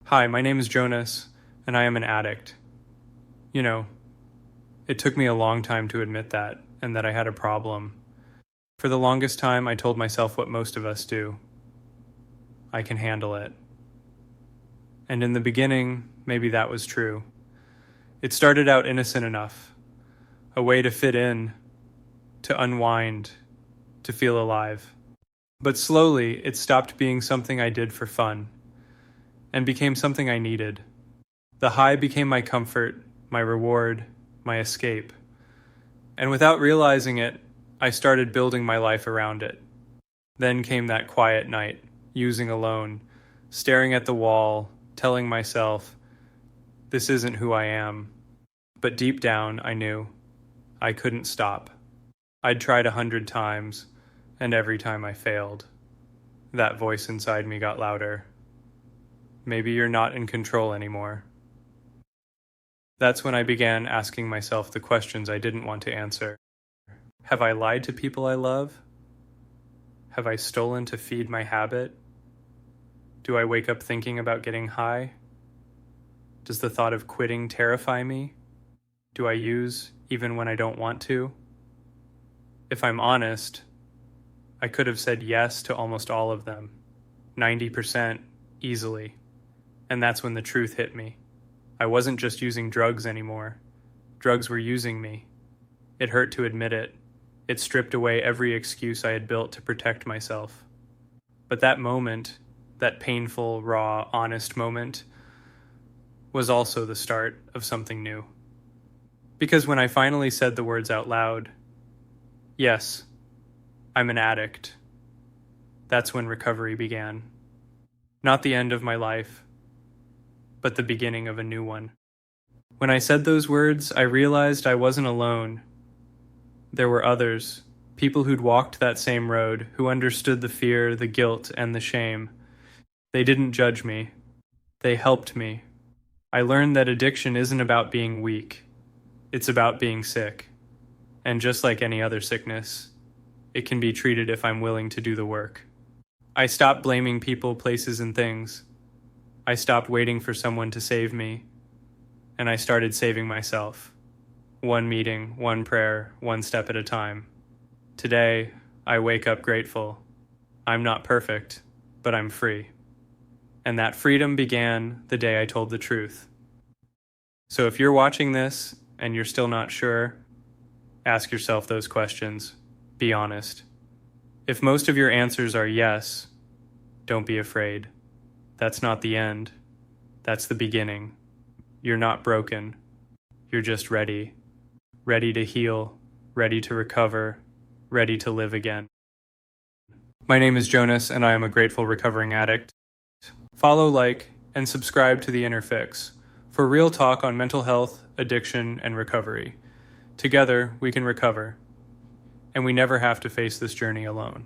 Hi, my name is Jonas, and I am an addict. You know, it took me a long time to admit that, and that I had a problem. For the longest time, I told myself what most of us do. I can handle it. And in the beginning, maybe that was true. It started out innocent enough, a way to fit in, to unwind, to feel alive. But slowly, it stopped being something I did for fun, and became something I needed. The high became my comfort, my reward, my escape. And without realizing it, I started building my life around it. Then came that quiet night, using alone, staring at the wall, telling myself, this isn't who I am. But deep down, I knew I couldn't stop. I'd tried 100 times, and every time I failed. That voice inside me got louder. Maybe you're not in control anymore. That's when I began asking myself the questions I didn't want to answer. Have I lied to people I love? Have I stolen to feed my habit? Do I wake up thinking about getting high? Does the thought of quitting terrify me? Do I use even when I don't want to? If I'm honest, I could have said yes to almost all of them, 90% easily. And that's when the truth hit me. I wasn't just using drugs anymore. Drugs were using me. It hurt to admit it. It stripped away every excuse I had built to protect myself. But that moment, that painful, raw, honest moment, was also the start of something new. Because when I finally said the words out loud, yes, I'm an addict, that's when recovery began. Not the end of my life, but the beginning of a new one. When I said those words, I realized I wasn't alone. There were others, people who'd walked that same road, who understood the fear, the guilt, and the shame. They didn't judge me. They helped me. I learned that addiction isn't about being weak. It's about being sick. And just like any other sickness, it can be treated if I'm willing to do the work. I stopped blaming people, places, and things. I stopped waiting for someone to save me, and I started saving myself. One meeting, one prayer, one step at a time. Today, I wake up grateful. I'm not perfect, but I'm free. And that freedom began the day I told the truth. So if you're watching this and you're still not sure, ask yourself those questions. Be honest. If most of your answers are yes, don't be afraid. That's not the end. That's the beginning. You're not broken. You're just ready. Ready to heal, ready to recover, ready to live again. My name is Jonas, and I am a grateful recovering addict. Follow, like, and subscribe to The Inner Fix for real talk on mental health, addiction, and recovery. Together, we can recover, and we never have to face this journey alone.